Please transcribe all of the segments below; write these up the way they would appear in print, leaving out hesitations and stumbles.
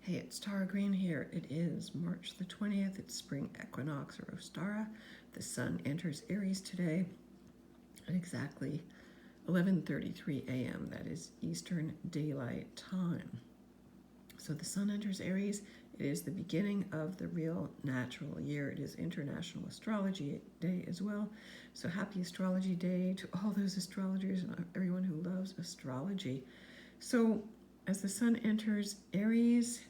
Hey, it's Tara Green here. It is March the 20th. It's spring equinox or Ostara. The sun enters Aries today at exactly 11:33 a.m. That is Eastern Daylight Time. So the sun enters Aries. It is the beginning of the real natural year. It is International Astrology Day as well. So happy Astrology Day to all those astrologers and everyone who loves astrology. So as the sun enters Aries,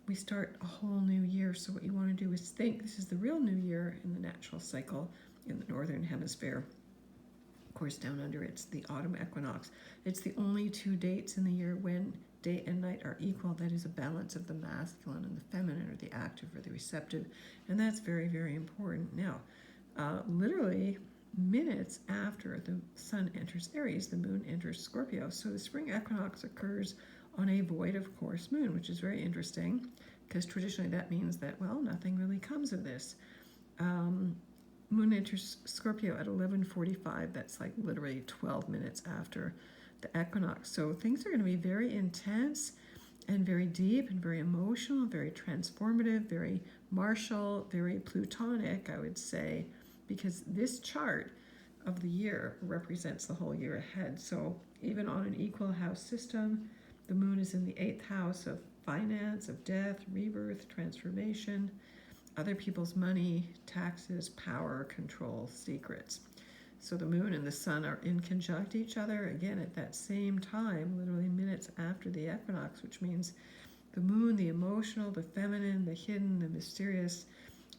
we start a whole new year. So what you want to do is think this is the real new year in the natural cycle in the northern hemisphere. Of course, down under it's the autumn equinox. It's the only 2 dates in the year when day and night are equal. That is a balance of the masculine and the feminine, or the active or the receptive, and that's very, very important. Now, literally minutes after the sun enters Aries, the moon enters Scorpio. So the spring equinox occurs on a void of course moon, which is very interesting because traditionally that means that, well, nothing really comes of this. Moon enters Scorpio at 11:45. That's like literally 12 minutes after the equinox. So things are going to be very intense and very deep and very emotional, very transformative, very martial, very plutonic, I would say, because this chart of the year represents the whole year ahead. So even on an equal house system, the moon is in the 8th house of finance, of death, rebirth, transformation, other people's money, taxes, power, control, secrets. So the moon and the sun are in conjunct each other, again, at that same time, literally minutes after the equinox, which means the moon, the emotional, the feminine, the hidden, the mysterious,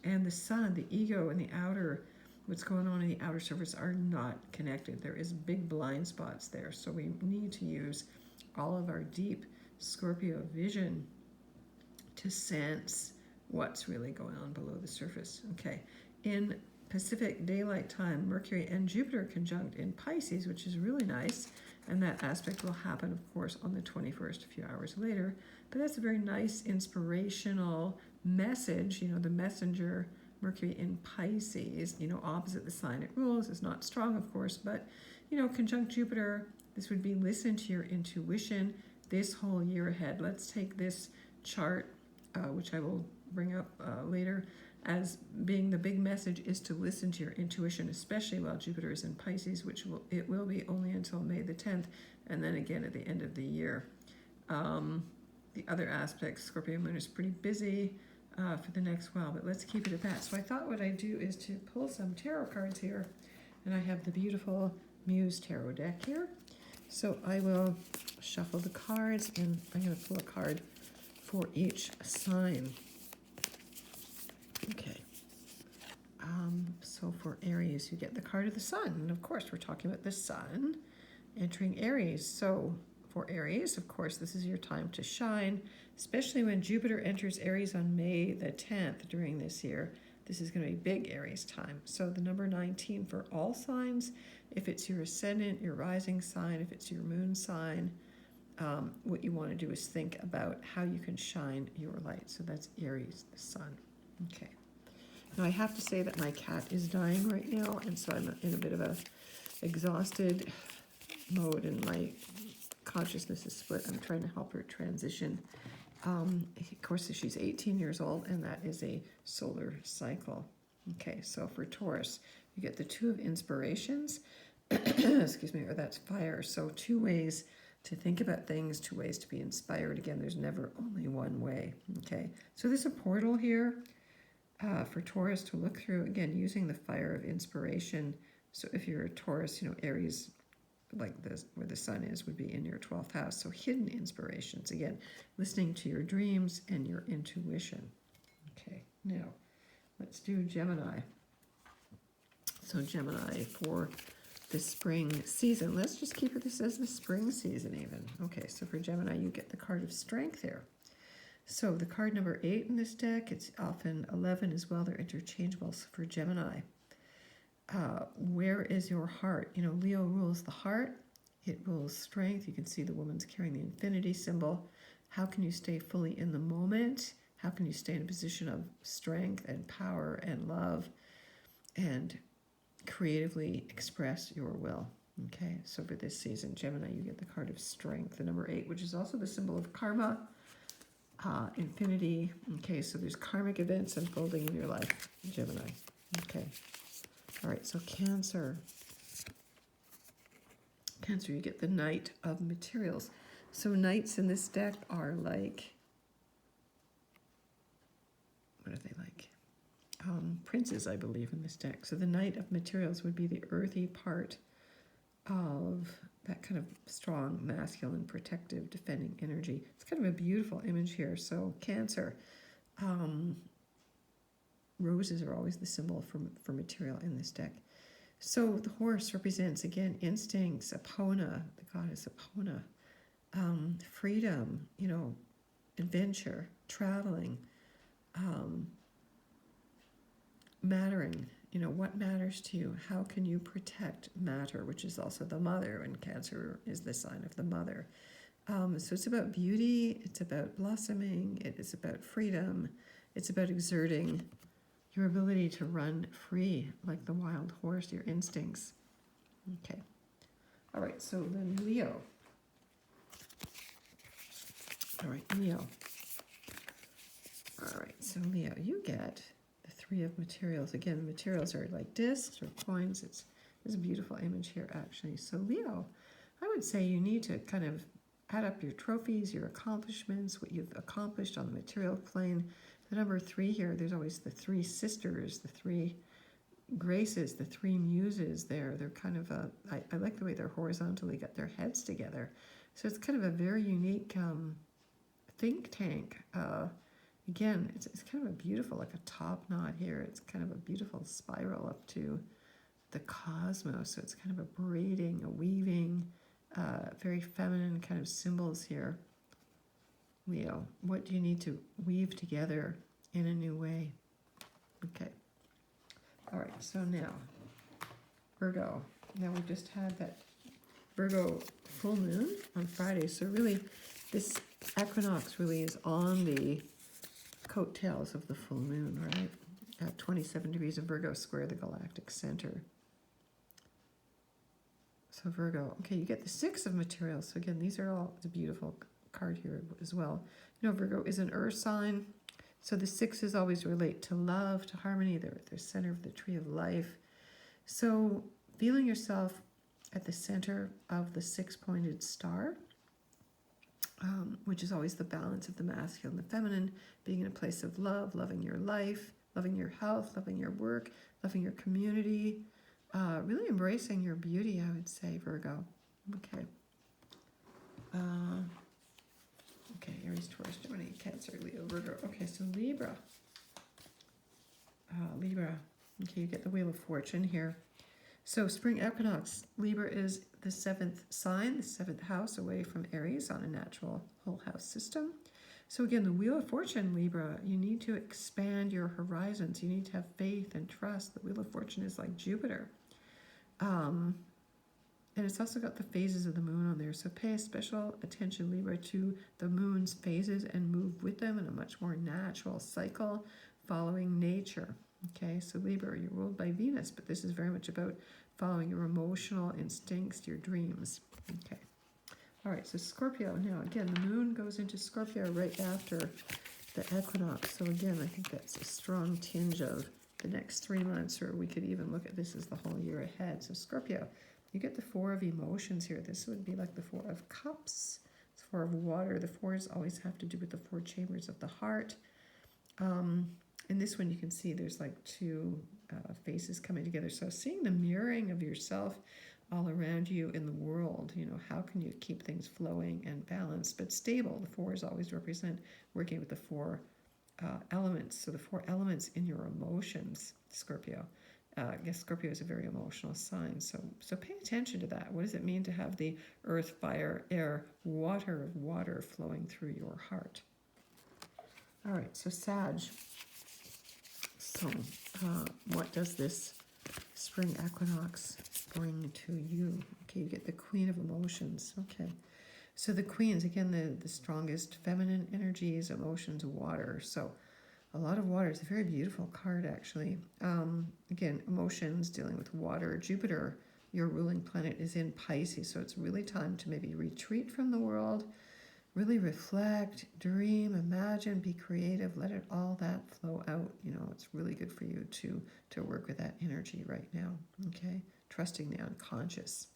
and the sun, the ego, and the outer, what's going on in the outer surface, are not connected. There is big blind spots there. So we need to use all of our deep Scorpio vision to sense what's really going on below the surface. Okay, in Pacific Daylight Time, Mercury and Jupiter conjunct in Pisces, which is really nice, and that aspect will happen, of course, on the 21st, a few hours later. But that's a very nice, inspirational message. The messenger, Mercury in Pisces, opposite the sign it rules, is not strong, of course, but, conjunct Jupiter, this would be listen to your intuition this whole year ahead. Let's take this chart, which I will bring up later, as being the big message is to listen to your intuition, especially while Jupiter is in Pisces, which it will be only until May the 10th, and then again at the end of the year. The other aspects, Scorpio moon is pretty busy for the next while, but let's keep it at that. So I thought what I'd do is to pull some tarot cards here, and I have the beautiful Muse Tarot deck here. So I will shuffle the cards, and I'm going to pull a card for each sign. Okay. So for Aries, you get the card of the sun. And of course, we're talking about the sun entering Aries. So for Aries, of course, this is your time to shine, especially when Jupiter enters Aries on May the 10th during this year. This is going to be big Aries time. So the number 19 for all signs, if it's your ascendant, your rising sign, if it's your moon sign, what you want to do is think about how you can shine your light. So that's Aries, the sun. Okay. Now I have to say that my cat is dying right now, and so I'm in a bit of a exhausted mode, and my consciousness is split. I'm trying to help her transition. Of course, she's 18 years old, and that is a solar cycle. Okay, so for Taurus, you get the 2 of inspirations, excuse me, or that's fire. So 2 ways to think about things, 2 ways to be inspired. Again, there's never only one way. Okay, so there's a portal here for Taurus to look through, again, using the fire of inspiration. So if you're a Taurus, Aries, like this, where the sun is, would be in your 12th house. So hidden inspirations, again, listening to your dreams and your intuition. Okay, now let's do Gemini. So Gemini for the spring season. Let's just keep it, this as the spring season even. Okay, so for Gemini, you get the card of strength here. So the card number 8 in this deck, it's often 11 as well. They're interchangeable. So for Gemini, where is your heart? Leo rules the heart. It rules strength. You can see the woman's carrying the infinity symbol. How can you stay fully in the moment? How can you stay in a position of strength and power and love and creatively express your will? Okay, so for this season, Gemini, you get the card of strength, the number 8, which is also the symbol of karma. infinity. Okay, so there's karmic events unfolding in your life, Gemini. Okay. All right, so Cancer. Cancer, you get the Knight of Materials. So knights in this deck are like, what are they like? Princes, I believe, in this deck. So the Knight of Materials would be the earthy part of that kind of strong, masculine, protective, defending energy. It's kind of a beautiful image here. So Cancer, roses are always the symbol for material in this deck. So the horse represents, again, instincts, Epona, the goddess Epona, freedom, adventure, traveling, mattering, what matters to you? How can you protect matter, which is also the mother, and Cancer is the sign of the mother. So it's about beauty, it's about blossoming, it is about freedom, it's about exerting your ability to run free like the wild horse, your instincts. Okay. All right, so then Leo. All right, Leo. All right, so Leo, you get the Three of Materials. Again, the materials are like discs or coins. There's a beautiful image here, actually. So Leo, I would say you need to kind of add up your trophies, your accomplishments, what you've accomplished on the material plane. The number 3 here, there's always the 3 sisters, the 3 graces, the 3 muses there. They're kind of I like the way they're horizontally got their heads together. So it's kind of a very unique think tank. Again, it's kind of a beautiful, like a top knot here. It's kind of a beautiful spiral up to the cosmos. So it's kind of a braiding, a weaving, very feminine kind of symbols here. Leo, what do you need to weave together in a new way? Okay. All right, so now, Virgo. Now we've just had that Virgo full moon on Friday. So really, this equinox really is on the coattails of the full moon, right? At 27 degrees of Virgo square the galactic center. So Virgo, okay, you get the 6 of Materials. So again, these are all, it's a beautiful card here as well. Virgo is an earth sign. So the 6s always relate to love, to harmony. They're at the center of the tree of life. So feeling yourself at the center of the 6-pointed star, which is always the balance of the masculine and the feminine, being in a place of love, loving your life, loving your health, loving your work, loving your community, really embracing your beauty, I would say, Virgo. Okay. Okay, Aries, Taurus, Gemini, Cancer, Leo, Virgo. Okay, so Libra. Libra. Okay, you get the Wheel of Fortune here. So spring equinox, Libra is the 7th sign, the 7th house away from Aries on a natural whole house system. So again, the Wheel of Fortune, Libra, you need to expand your horizons. You need to have faith and trust. The Wheel of Fortune is like Jupiter. And it's also got the phases of the moon on there. So pay a special attention, Libra, to the moon's phases and move with them in a much more natural cycle, following nature. Okay, so Libra, you're ruled by Venus, but this is very much about following your emotional instincts, your dreams. Okay. All right, so Scorpio. Now, again, the moon goes into Scorpio right after the equinox. So again, I think that's a strong tinge of the next 3 months, or we could even look at this as the whole year ahead. So Scorpio, you get the 4 of emotions here. This would be like the 4 of cups. It's 4 of water. The 4s always have to do with the 4 chambers of the heart. In this one, you can see there's like 2 faces coming together. So seeing the mirroring of yourself all around you in the world, how can you keep things flowing and balanced but stable? The 4s always represent working with the 4 elements. So the 4 elements in your emotions, Scorpio. I guess Scorpio is a very emotional sign, so pay attention to that. What does it mean to have the earth, fire, air, water flowing through your heart? All right, so Sag. So what does this spring equinox bring to you? Okay, you get the Queen of Emotions. Okay, so the Queens, again, the strongest feminine energies, emotions, water. So a lot of water. It's a very beautiful card, actually. Again, emotions, dealing with water. Jupiter, your ruling planet, is in Pisces, so it's really time to maybe retreat from the world, really reflect, dream, imagine, be creative, let it all that flow out. You know, it's really good for you to work with that energy right now. Okay, trusting the unconscious.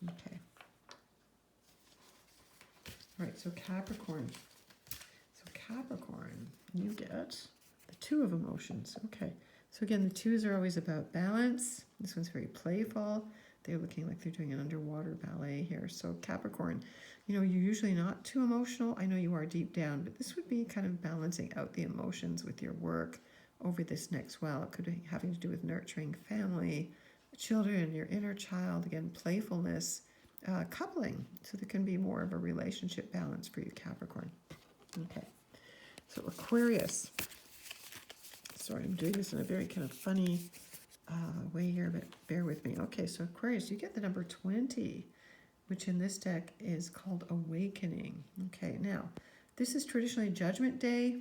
Okay. All right, so Capricorn. So Capricorn, you get the Two of Emotions. Okay, so again, the twos are always about balance. This one's very playful. They're looking like they're doing an underwater ballet here. So Capricorn, you know, you're usually not too emotional. I know you are deep down, but this would be kind of balancing out the emotions with your work over this next while. It could be having to do with nurturing family, children, your inner child, again, playfulness, coupling. So there can be more of a relationship balance for you, Capricorn. Okay, so Aquarius. Sorry, I'm doing this in a very kind of funny way here, but bear with me. Okay, so Aquarius, you get the number 20, which in this deck is called Awakening. Okay, now, this is traditionally Judgment Day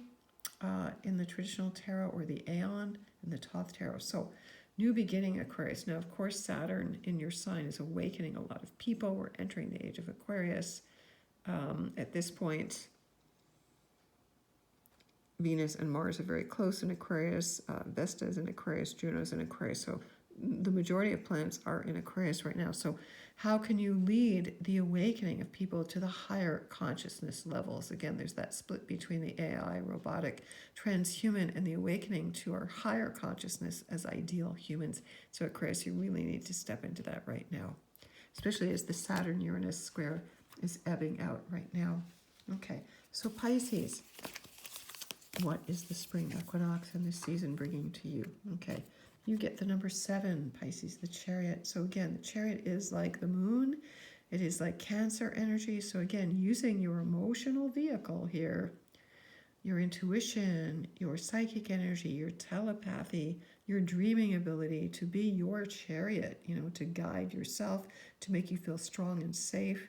in the traditional tarot, or the Aeon in the Thoth tarot. So, new beginning, Aquarius. Now, of course, Saturn in your sign is awakening a lot of people. We're entering the age of Aquarius. At this point, Venus and Mars are very close in Aquarius. Vesta is in Aquarius. Juno is in Aquarius. So the majority of planets are in Aquarius right now. So how can you lead the awakening of people to the higher consciousness levels? Again, there's that split between the AI, robotic, transhuman, and the awakening to our higher consciousness as ideal humans. So Aquarius, you really need to step into that right now, especially as the Saturn-Uranus square is ebbing out right now. Okay, so Pisces. What is the spring equinox and this season bringing to you? Okay, you get the number 7, Pisces, the Chariot. So again, the Chariot is like the moon. It is like Cancer energy. So again, using your emotional vehicle here, your intuition, your psychic energy, your telepathy, your dreaming ability to be your chariot, you know, to guide yourself, to make you feel strong and safe,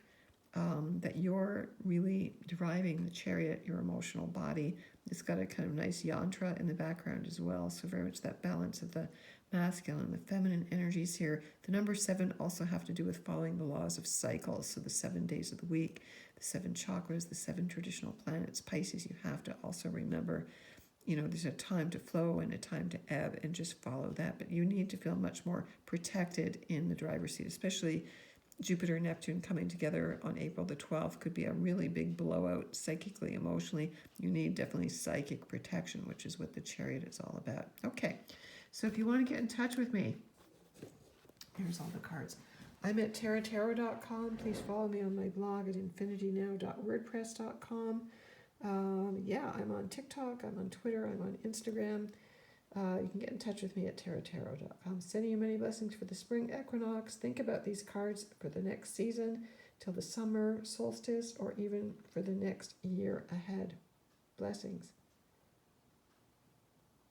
that you're really driving the chariot, your emotional body. It's got a kind of nice yantra in the background as well. So very much that balance of the masculine and the feminine energies here. The number 7 also have to do with following the laws of cycles. So the 7 days of the week, the 7 chakras, the 7 traditional planets. Pisces, you have to also remember, you know, there's a time to flow and a time to ebb, and just follow that. But you need to feel much more protected in the driver's seat, especially Jupiter and Neptune coming together on April the 12th could be a really big blowout psychically, emotionally. You need definitely psychic protection, which is what the Chariot is all about. Okay, so if you want to get in touch with me, here's all the cards. I'm at tarottarot.com. Please follow me on my blog at infinitynow.wordpress.com. Yeah, I'm on TikTok, I'm on Twitter, I'm on Instagram. You can get in touch with me at tarottarot.com. Sending you many blessings for the spring equinox. Think about these cards for the next season, till the summer solstice, or even for the next year ahead. Blessings.